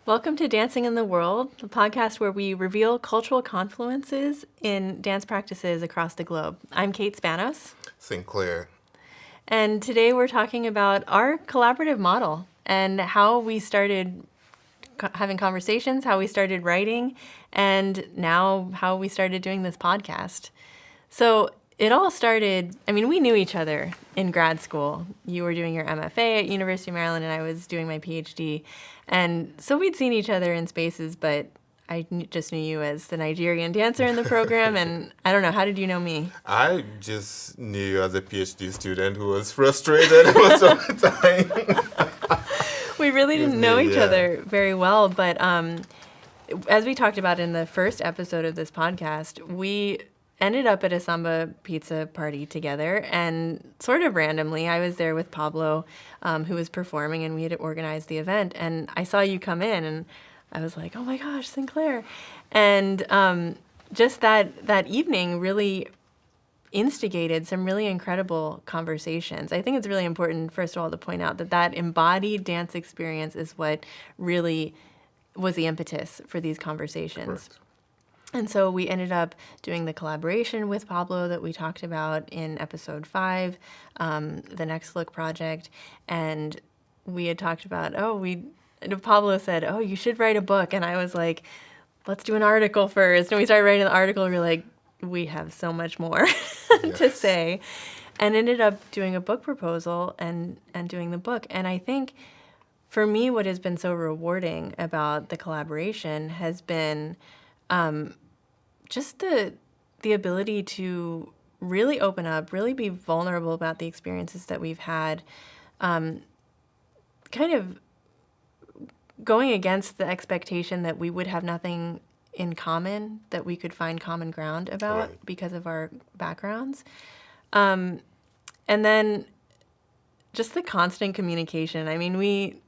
Welcome to Dancing in the World, a podcast where we reveal cultural confluences in dance practices across the globe. I'm Kate Spanos, Sinclair. and today we're talking about our collaborative model and how we started having conversations, how we started writing, and now how we started doing this podcast. So it all started, we knew each other in grad school. You were doing your MFA at University of Maryland, and I was doing my PhD. And so we'd seen each other in spaces, but just knew you as the Nigerian dancer in the program. And I don't know, how did you know me? I just knew you as a PhD student who was frustrated most of the time. We really didn't know each Yeah. other very well, but as we talked about in the first episode of this podcast, we ended up at a samba pizza party together, and sort of randomly, I was there with Pablo, who was performing, and we had organized the event, and I saw you come in, and I was like, oh my gosh, Sinclair. And just that evening really instigated some really incredible conversations. I think it's really important, first of all, to point out that embodied dance experience is what really was the impetus for these conversations. Correct. And so we ended up doing the collaboration with Pablo that we talked about in episode 5, the Next Look project. And we had talked about, Pablo said, oh, you should write a book. And I was like, let's do an article first. And we started writing the article. We were like, we have so much more to Yes. say. And ended up doing a book proposal and doing the book. And I think for me, what has been so rewarding about the collaboration has been just the ability to really open up, really be vulnerable about the experiences that we've had, kind of going against the expectation that we would have nothing in common, that we could find common ground about Right. because of our backgrounds. And then just the constant communication. I mean,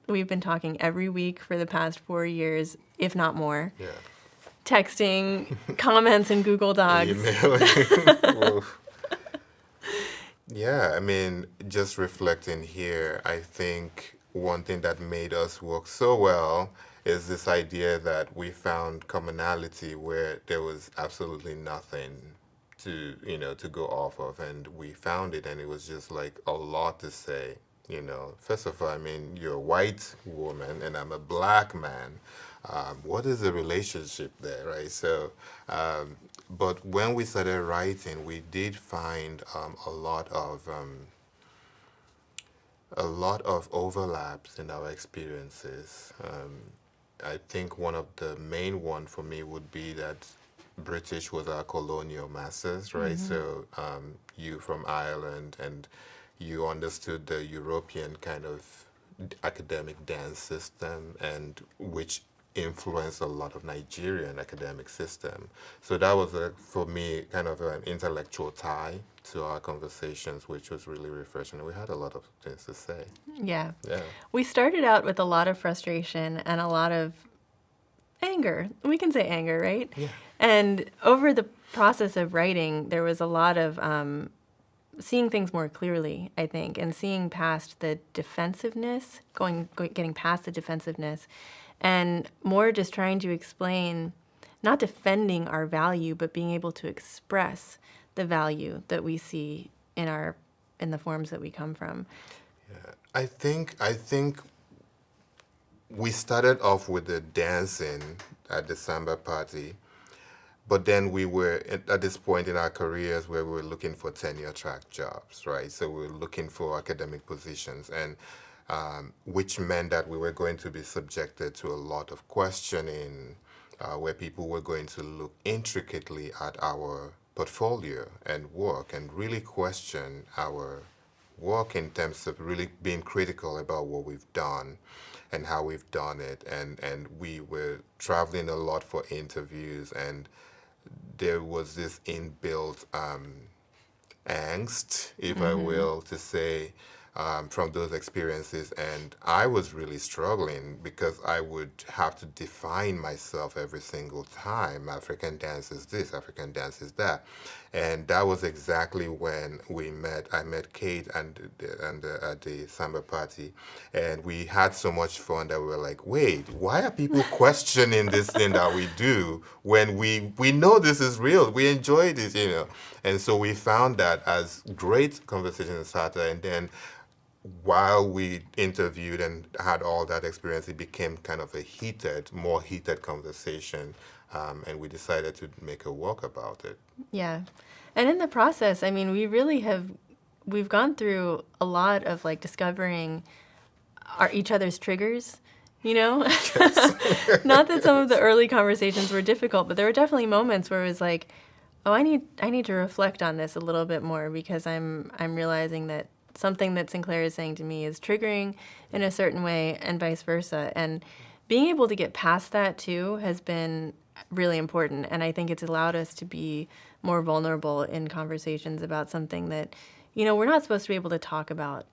we've been talking every week for the past 4 years, if not more. Yeah. Texting, comments in Google Docs. Emailing. Oof. Yeah, just reflecting here, I think one thing that made us work so well is this idea that we found commonality where there was absolutely nothing to go off of, and we found it, and it was just like a lot to say. First of all, you're a white woman and I'm a black man. What is the relationship there, right? So, but when we started writing, we did find a lot of overlaps in our experiences. I think one of the main one for me would be that British was our colonial masters, right? So you from Ireland, and you understood the European kind of academic dance system, and which influenced a lot of Nigerian academic system. So that was for me kind of an intellectual tie to our conversations, which was really refreshing. We had a lot of things to say. Yeah. Yeah. We started out with a lot of frustration and a lot of anger. We can say anger, right? Yeah. And over the process of writing, there was a lot of seeing things more clearly, I think, and seeing past the defensiveness, getting past the defensiveness, and more just trying to explain, not defending our value, but being able to express the value that we see in the forms that we come from. Yeah. I think we started off with the dancing at the samba party, but then we were at this point in our careers where we were looking for tenure track jobs, right? So we were looking for academic positions, and which meant that we were going to be subjected to a lot of questioning, where people were going to look intricately at our portfolio and work and really question our work in terms of really being critical about what we've done and how we've done it. And we were traveling a lot for interviews, and there was this inbuilt angst, if I will, to say, from those experiences. And I was really struggling because I would have to define myself every single time. African dance is this, African dance is that. And that was exactly when we met. I met Kate at the samba party, and we had so much fun that we were like, "Wait, why are people questioning this thing that we do when we know this is real? We enjoy this, you know." And so we found that as great conversations started, and then while we interviewed and had all that experience, it became kind of a more heated conversation, and we decided to make a work about it. Yeah. And in the process, I mean, we've gone through a lot of like discovering each other's triggers, you know? Not that some of the early conversations were difficult, but there were definitely moments where it was like, oh, I need to reflect on this a little bit more because I'm realizing that something that Sinclair is saying to me is triggering in a certain way and vice versa. And being able to get past that too has been really important. And I think it's allowed us to be more vulnerable in conversations about something that, you know, we're not supposed to be able to talk about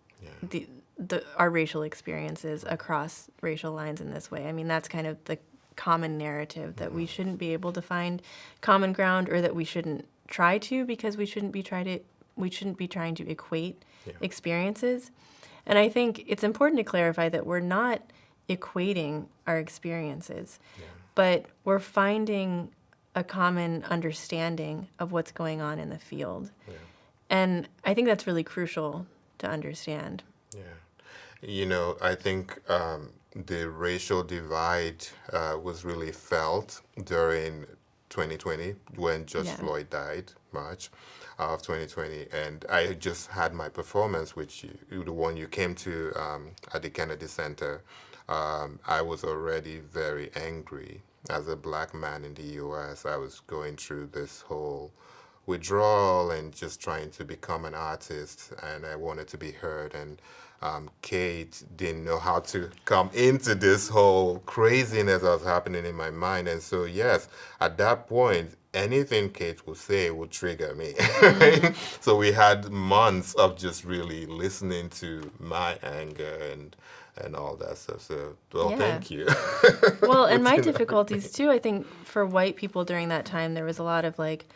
our racial experiences across racial lines in this way. I mean, that's kind of the common narrative that we shouldn't be able to find common ground, or that we shouldn't try to, because we shouldn't be trying to equate experiences. And I think it's important to clarify that we're not equating our experiences, but we're finding a common understanding of what's going on in the field. Yeah. And I think that's really crucial to understand. Yeah. You know, I think the racial divide was really felt during 2020 when George Floyd died, March of 2020. And I just had my performance, which the one you came to at the Kennedy Center. I was already very angry. As a black man in the U.S., I was going through this whole withdrawal and just trying to become an artist, and I wanted to be heard. And Kate didn't know how to come into this whole craziness that was happening in my mind. And so, yes, at that point, anything Kate would say would trigger me. Right? So we had months of just really listening to my anger and all that stuff. So, thank you. Well, and my difficulties too, I think for white people during that time, there was a lot of like,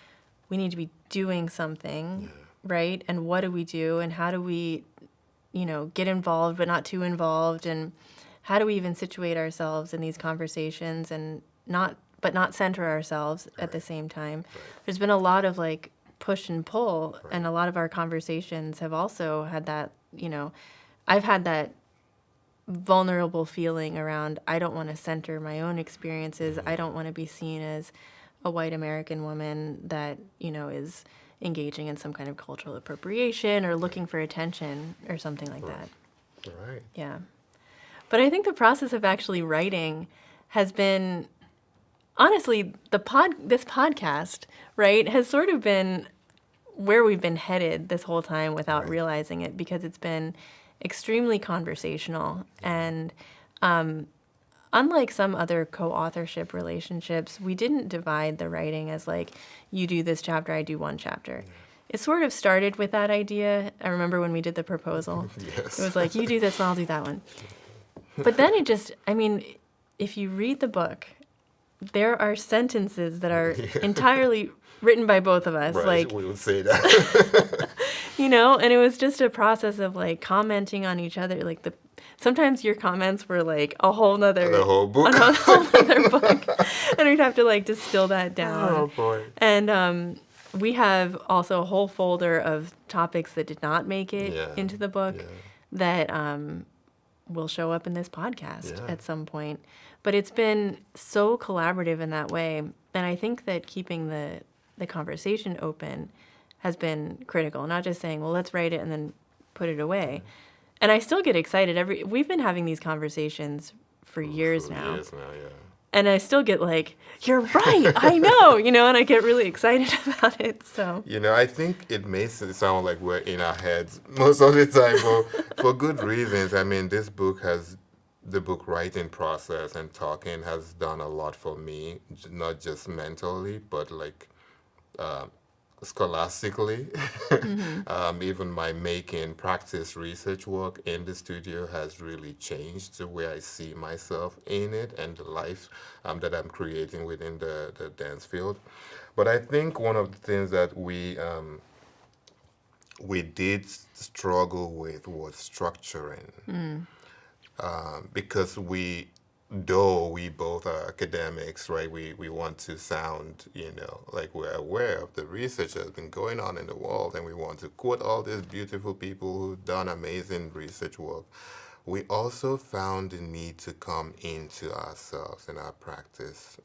we need to be doing something, right? And what do we do? And how do we, you know, get involved but not too involved? And how do we even situate ourselves in these conversations and not center ourselves at the same time? Right. There's been a lot of like push and pull, and a lot of our conversations have also had that, you know, I've had that vulnerable feeling around, I don't want to center my own experiences. I don't want to be seen as a white American woman that, you know, is engaging in some kind of cultural appropriation or looking for attention or something like that. Right. Yeah. But I think the process of actually writing has been, honestly, this podcast, right, has sort of been where we've been headed this whole time without realizing it, because it's been extremely conversational. And unlike some other co-authorship relationships, we didn't divide the writing as like, you do this chapter, I do one chapter. It sort of started with that idea. I remember when we did the proposal. Yes. It was like, you do this one, I'll do that one. But then it just, I mean, if you read the book, there are sentences that are entirely written by both of us. Right, like, we would say that. You know, and it was just a process of like commenting on each other. Like sometimes your comments were like a whole nother book. A whole other book. And we'd have to like distill that down. Oh boy. And we have also a whole folder of topics that did not make it into the book that will show up in this podcast at some point. But it's been so collaborative in that way. And I think that keeping the conversation open has been critical. Not just saying, well, let's write it and then put it away. And I still get excited. We've been having these conversations for years now. And I still get like, you're right, I know, you know, and I get really excited about it. So, you know, I think it makes it sound like we're in our heads most of the time, for good reasons. I mean, the book writing process and talking has done a lot for me, not just mentally, but like scholastically. Even my making practice research work in the studio has really changed the way I see myself in it and the life that I'm creating within the dance field. But I think one of the things that we did struggle with was structuring, because though we both are academics, right? We want to sound, like we're aware of the research that's been going on in the world, and we want to quote all these beautiful people who've done amazing research work. We also found the need to come into ourselves in our practice,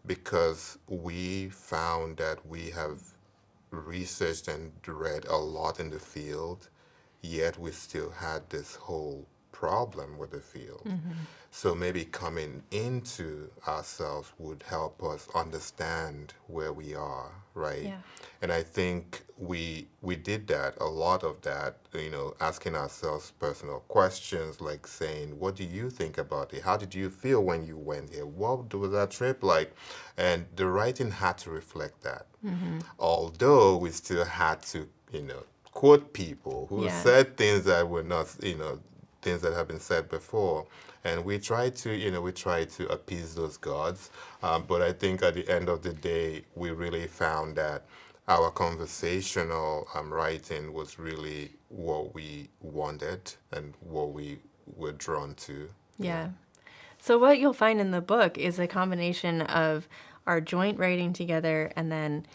because we found that we have researched and read a lot in the field, yet we still had this whole problem with the field. So maybe coming into ourselves would help us understand where we are, right? Yeah. And I think we did that, a lot of that, asking ourselves personal questions like saying, what do you think about it? How did you feel when you went here? What was that trip like? And the writing had to reflect that. Although we still had to, quote people who Yeah. said things that were not, things that have been said before. And we try to appease those gods. But I think at the end of the day, we really found that our conversational writing was really what we wanted and what we were drawn to. Yeah. So what you'll find in the book is a combination of our joint writing together and then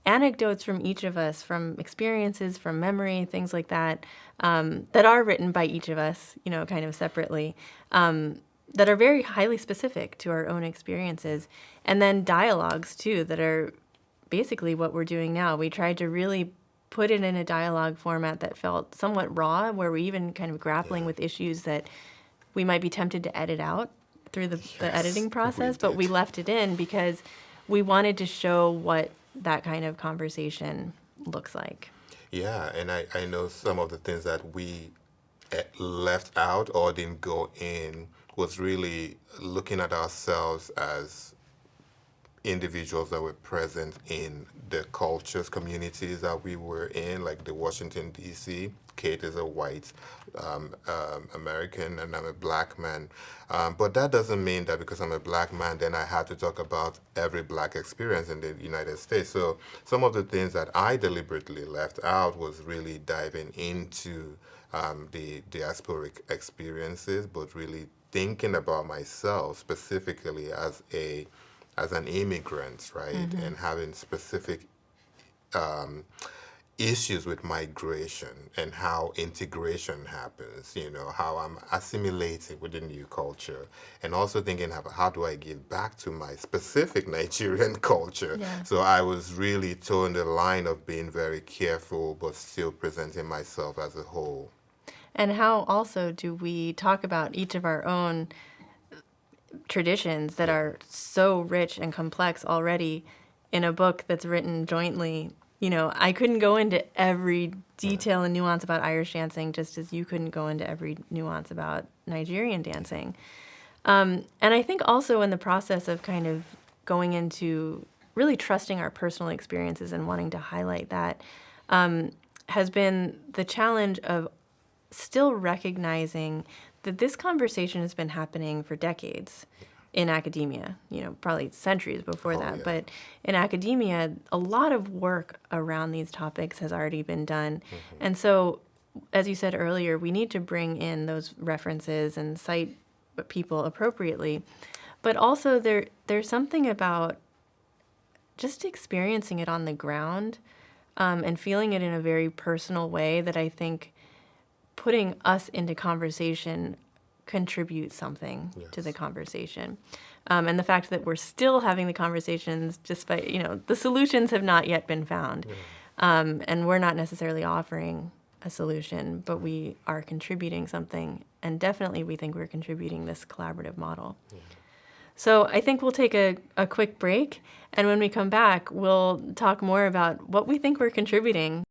anecdotes from each of us, from experiences, from memory, things like that, that are written by each of us, kind of separately, that are very highly specific to our own experiences. And then dialogues, too, that are basically what we're doing now. We tried to really put it in a dialogue format that felt somewhat raw, where we're even kind of grappling with issues that we might be tempted to edit out through the editing process, but we left it in because we wanted to show what that kind of conversation looks like. Yeah, and I know some of the things that we left out or didn't go in was really looking at ourselves as individuals that were present in the cultures, communities that we were in, like the Washington, D.C. Kate is a white American and I'm a black man. But that doesn't mean that because I'm a black man, then I had to talk about every black experience in the United States. So some of the things that I deliberately left out was really diving into the diasporic experiences, but really thinking about myself specifically as an immigrant, right? And having specific issues with migration and how integration happens, how I'm assimilating with the new culture, and also thinking about how do I give back to my specific Nigerian culture. Yeah. So I was really towing the line of being very careful, but still presenting myself as a whole. And how also do we talk about each of our own traditions that are so rich and complex already in a book that's written jointly? I couldn't go into every detail and nuance about Irish dancing, just as you couldn't go into every nuance about Nigerian dancing. And I think also in the process of kind of going into really trusting our personal experiences and wanting to highlight that has been the challenge of still recognizing that this conversation has been happening for decades in academia, probably centuries before that. Yeah. But in academia, a lot of work around these topics has already been done. And so, as you said earlier, we need to bring in those references and cite people appropriately. But also there's something about just experiencing it on the ground and feeling it in a very personal way that I think putting us into conversation contributes something to the conversation. And the fact that we're still having the conversations despite, the solutions have not yet been found. And we're not necessarily offering a solution, but we are contributing something. And definitely we think we're contributing this collaborative model. So I think we'll take a quick break. And when we come back, we'll talk more about what we think we're contributing.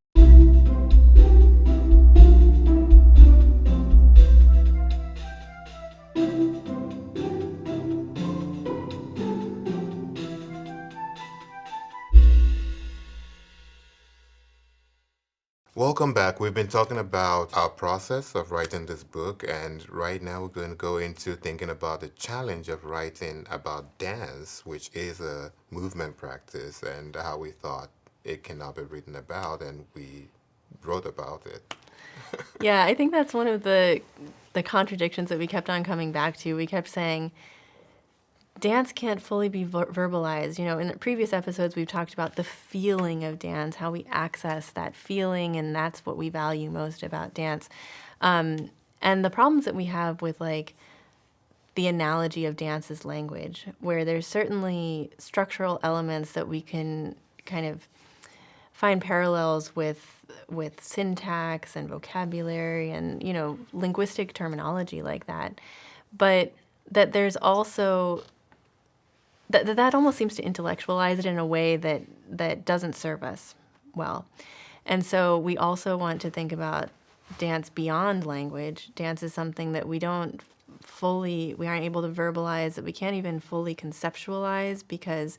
Welcome back. We've been talking about our process of writing this book, and right now we're going to go into thinking about the challenge of writing about dance, which is a movement practice, and how we thought it cannot be written about, and we wrote about it. Yeah, I think that's one of the contradictions that we kept on coming back to. We kept saying dance can't fully be verbalized. You know, in the previous episodes, we've talked about the feeling of dance, how we access that feeling, and that's what we value most about dance. And the problems that we have with like the analogy of dance as language, where there's certainly structural elements that we can kind of find parallels with syntax and vocabulary and linguistic terminology like that, but that there's also that almost seems to intellectualize it in a way that doesn't serve us well. And so we also want to think about dance beyond language. Dance is something that we aren't able to verbalize, that we can't even fully conceptualize, because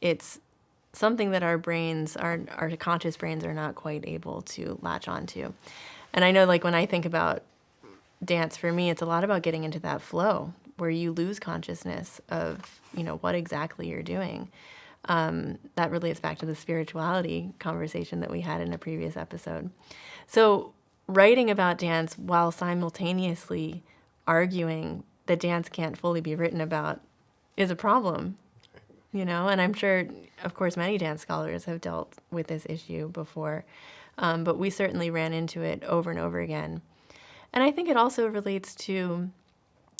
it's something that our conscious brains are not quite able to latch onto. And I know, like, when I think about dance, for me, it's a lot about getting into that flow where you lose consciousness of, what exactly you're doing. That relates back to the spirituality conversation that we had in a previous episode. So writing about dance while simultaneously arguing that dance can't fully be written about is a problem, and I'm sure, of course, many dance scholars have dealt with this issue before, but we certainly ran into it over and over again. And I think it also relates to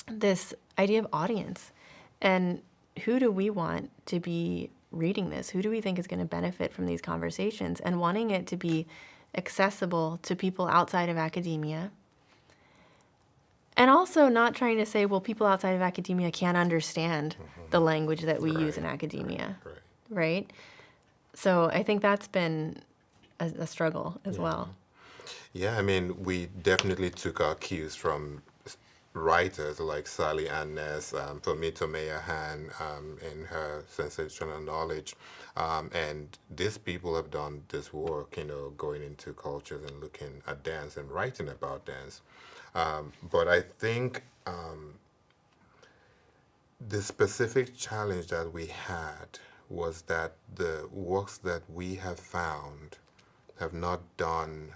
this idea of audience, and who do we want to be reading this? Who do we think is going to benefit from these conversations, and wanting it to be accessible to people outside of academia. And also not trying to say, well, people outside of academia can't understand the language that we use in academia, right? So I think that's been a struggle as well. Yeah, I mean, we definitely took our cues from writers like Sally Ann Ness, Fumito Mayahan, in her sensational knowledge. And these people have done this work, going into cultures and looking at dance and writing about dance. But I think the specific challenge that we had was that the works that we have found have not done,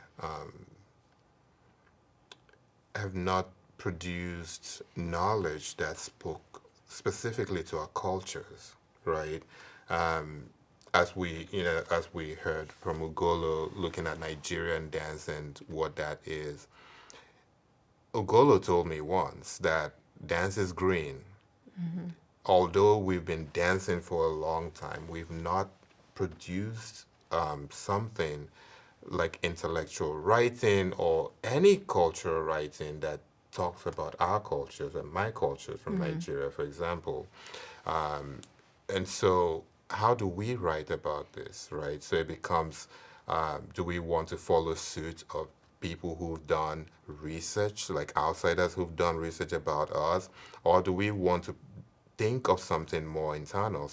have not produced knowledge that spoke specifically to our cultures, right? As we heard from Ugolo, looking at Nigerian dance and what that is. Ugolo told me once that dance is green. Although we've been dancing for a long time, we've not produced something like intellectual writing or any cultural writing that talks about our cultures and my cultures from Nigeria, for example. And so, how do we write about this, right? So it becomes, do we want to follow suit of people who've done research, like outsiders who've done research about us, or do we want to think of something more internal,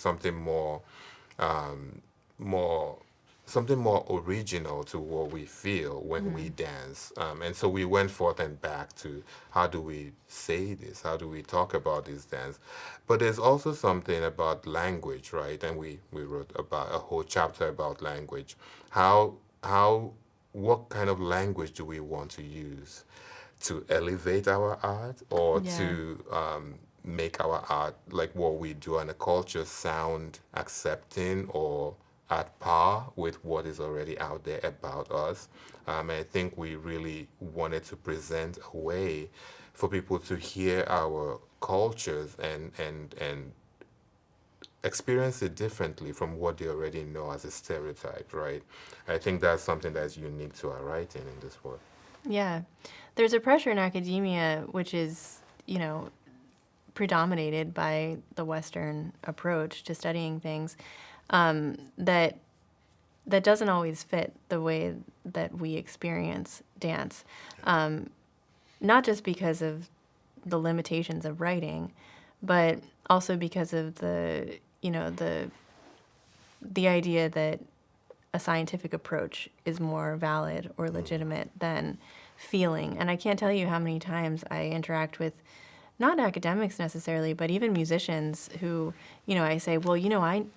more something more original to what we feel when we dance. And so we went forth and back to how do we say this? How do we talk about this dance? But there's also something about language, right? And we wrote about a whole chapter about language. What kind of language do we want to use to elevate our art, or Yeah. to make our art, like what we do and the culture, sound accepting or at par with what is already out there about us. I think we really wanted to present a way for people to hear our cultures and experience it differently from what they already know as a stereotype, right? I think that's something that's unique to our writing in this work. Yeah. There's a pressure in academia, which is, predominated by the Western approach to studying things, that doesn't always fit the way that we experience dance. Not just because of the limitations of writing, but also because of the idea that a scientific approach is more valid or legitimate than feeling. And I can't tell you how many times I interact with not academics necessarily, but even musicians who, I say, well,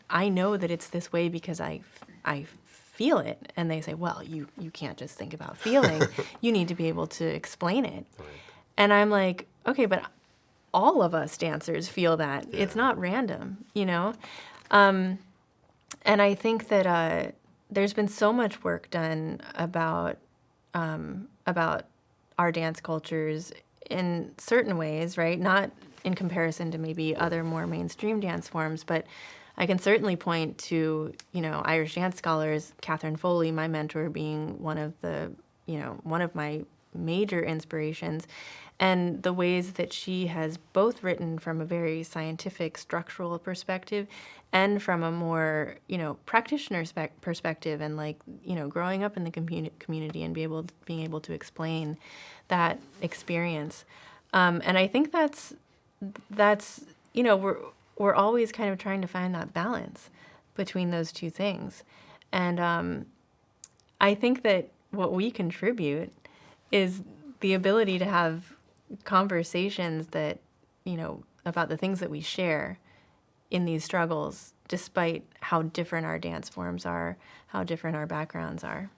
I know that it's this way because I feel it. And they say, well, you can't just think about feeling. You need to be able to explain it. Right. And I'm like, okay, but all of us dancers feel that. Yeah. It's not random, And I think that there's been so much work done about our dance cultures in certain ways, right? Not in comparison to maybe other more mainstream dance forms, but I can certainly point to, Irish dance scholars, Catherine Foley, my mentor, being one of my major inspirations, and the ways that she has both written from a very scientific structural perspective and from a more, practitioner perspective, and growing up in the community and being able to explain that experience. And I think that's we're always kind of trying to find that balance between those two things. And I think that what we contribute is the ability to have conversations that, about the things that we share in these struggles, despite how different our dance forms are, how different our backgrounds are.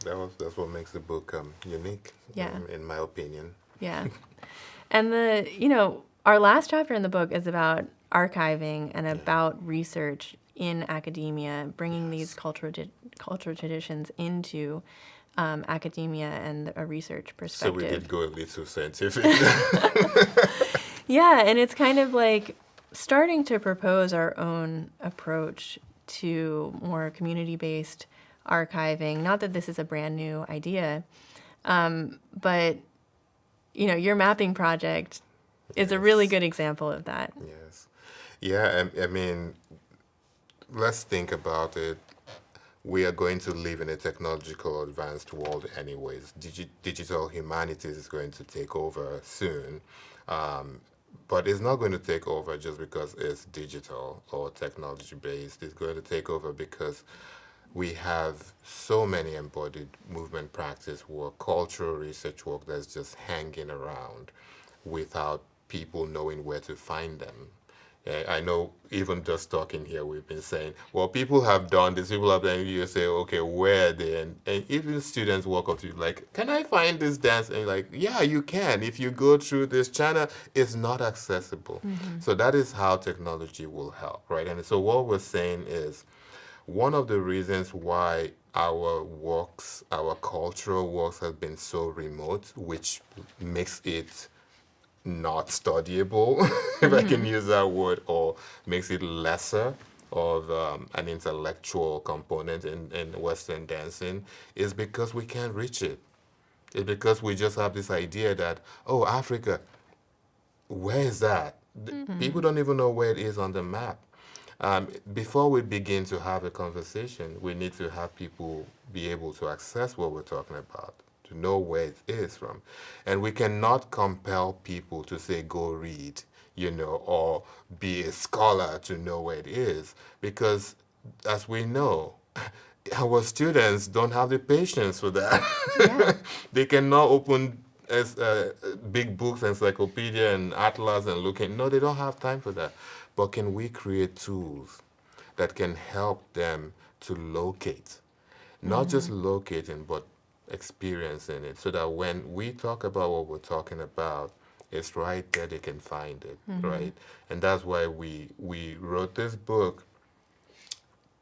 Yeah, that's what makes the book unique, Yeah. In my opinion. Yeah. And our last chapter in the book is about archiving and about research in academia, bringing these cultural traditions into academia and a research perspective. So we did go a little scientific. Yeah, and it's kind of like starting to propose our own approach to more community-based archiving. Not that this is a brand new idea, but your mapping project is a really good example of that. Yes. Yeah, I mean, let's think about it. We are going to live in a technological advanced world anyways. Digital humanities is going to take over soon. But it's not going to take over just because it's digital or technology based. It's going to take over because we have so many embodied movement practice work, cultural research work that's just hanging around without people knowing where to find them. I know even just talking here, we've been saying, well, people have done this, people have done it. You say, okay, where are they? And even students walk up to you like, can I find this dance? And you're like, yeah, you can. If you go through this channel, it's not accessible. Mm-hmm. So that is how technology will help, right? And so what we're saying is, one of the reasons why our works, our cultural works, have been so remote, which makes it not studyable, if I can use that word, or makes it lesser of an intellectual component in Western dancing, is because we can't reach it. It's because we just have this idea that, oh, Africa, where is that? People don't even know where it is on the map. Before we begin to have a conversation, we need to have people be able to access what we're talking about, to know where it is from. And we cannot compel people to say, go read, or be a scholar to know where it is. Because as we know, our students don't have the patience for that. Yeah. They cannot open big books, encyclopedia and atlas and looking. No, they don't have time for that. But can we create tools that can help them to locate? Not just locating, but experiencing it, so that when we talk about what we're talking about, it's right there, they can find it, right? And that's why we wrote this book,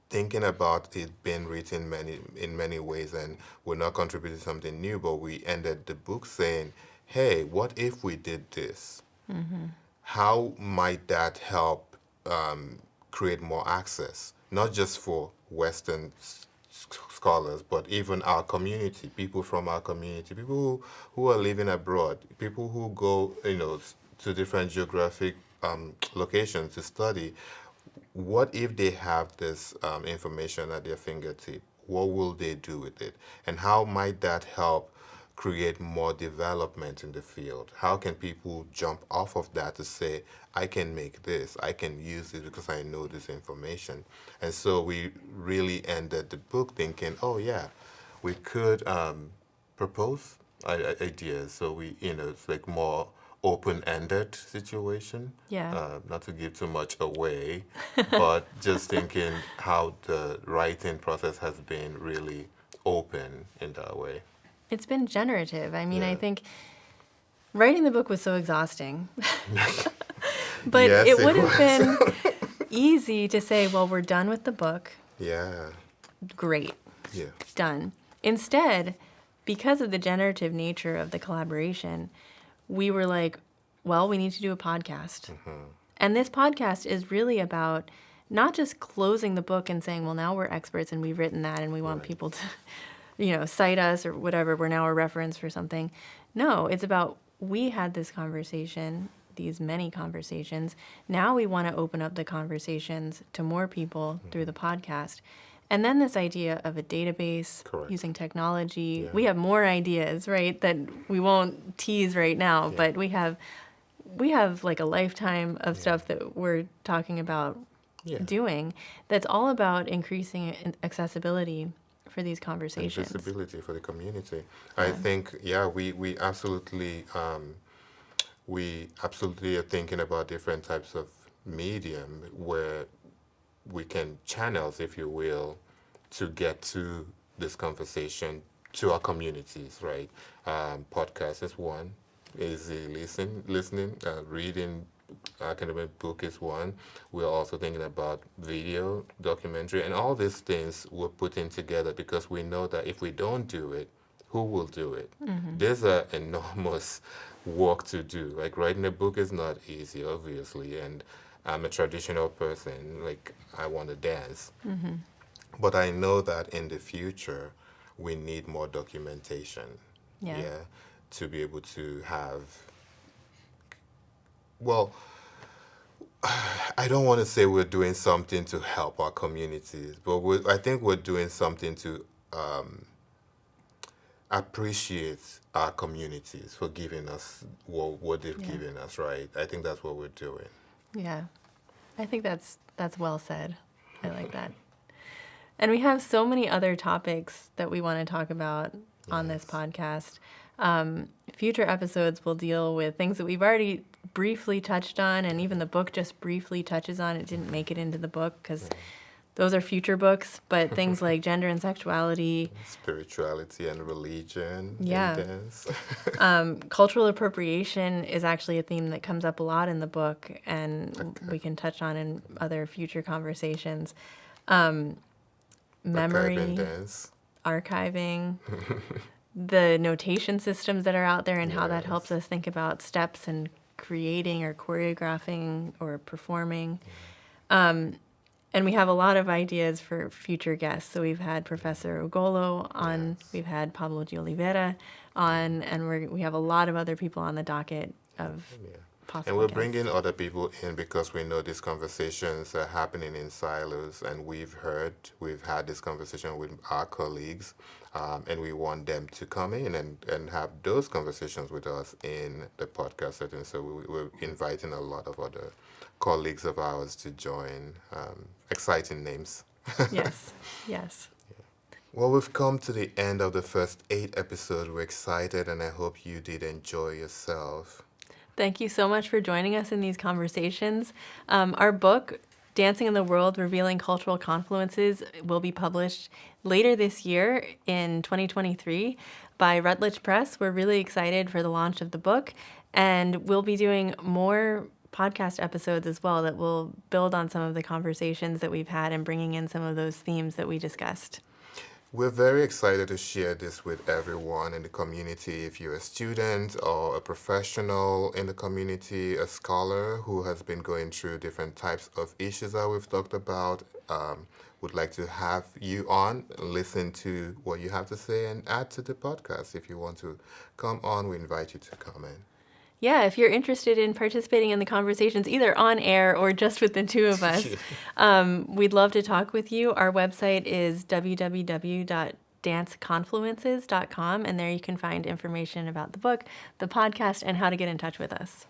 thinking about it being written in many ways, and we're not contributing something new, but we ended the book saying, hey, what if we did this? How might that help create more access, not just for Western scholars, but even our community, people from our community, people who are living abroad, people who go, to different geographic locations to study. What if they have this information at their fingertip? What will they do with it? And how might that help create more development in the field? How can people jump off of that to say, I can make this, I can use it because I know this information? And so we really ended the book thinking, oh yeah, we could propose ideas. So it's like more open-ended situation. Yeah. Not to give too much away, but just thinking how the writing process has been really open in that way. It's been generative. I mean, I Yeah. think writing the book was so exhausting. But Yes, it it would have was. been easy to say, well, we're done with the book. Yeah, Great. yeah, Done. Instead, because of the generative nature of the collaboration, we were like, well, we need to do a podcast. And this podcast is really about not just closing the book and saying, well, now we're experts and we've written that and we want Right. people to, cite us or whatever. We're now a reference for something. No, it's about we had this conversation, these many conversations. Now we want to open up the conversations to more people through the podcast. And then this idea of a database, Correct. using technology. Yeah. We have more ideas, right, that we won't tease right now, but we have like a lifetime of stuff that we're talking about yeah. doing that's all about increasing accessibility for these And conversations. visibility for the community. I think, we absolutely are thinking about different types of medium where we can channels, if you will, to get to this conversation to our communities, right? Podcast is one, easy listening, reading academic book is one. We're also thinking about video, documentary, and all these things we're putting together because we know that if we don't do it, who will do it? There's an enormous work to do. Like writing a book is not easy, obviously, and I'm a traditional person. Like I want to dance, but I know that in the future we need more documentation. Yeah. To be able to have. Well, I don't want to say we're doing something to help our communities, but I think we're doing something to appreciate our communities for giving us what they've Yeah. given us, right? I think that's what we're doing. Yeah. I think that's well said. I like that. And we have so many other topics that we want to talk about on this podcast. Future episodes will deal with things that we've already briefly touched on, and even the book just briefly touches on. It didn't make it into the book because those are future books, but things like gender and sexuality, Spirituality and religion Yeah. and dance. cultural appropriation is actually a theme that comes up a lot in the book, and we can touch on in other future conversations. Memory, Archiving dance. archiving, the notation systems that are out there, and how that helps us think about steps and creating or choreographing or performing. And we have a lot of ideas for future guests. So we've had Professor Ugolo on, we've had Pablo de Oliveira on, and we have a lot of other people on the docket of possible And we're guests. bringing other people in because we know these conversations are happening in silos, and we've had this conversation with our colleagues, and we want them to come in and have those conversations with us in the podcast setting. So we're inviting a lot of other colleagues of ours to join. Exciting names. Yes, yes. Well, we've come to the end of the first 8 episodes. We're excited, and I hope you did enjoy yourself. Thank you so much for joining us in these conversations. Our book, Dancing in the World, Revealing Cultural Confluences, will be published later this year in 2023 by Routledge Press. We're really excited for the launch of the book, and we'll be doing more podcast episodes as well that will build on some of the conversations that we've had and bringing in some of those themes that we discussed. We're very excited to share this with everyone in the community. If you're a student or a professional in the community, a scholar who has been going through different types of issues that we've talked about, would like to have you on, listen to what you have to say, and add to the podcast. If you want to come on, we invite you to come in. Yeah, if you're interested in participating in the conversations, either on air or just with the two of us, we'd love to talk with you. Our website is www.dancinginthe danceconfluences.com, and there you can find information about the book, the podcast, and how to get in touch with us.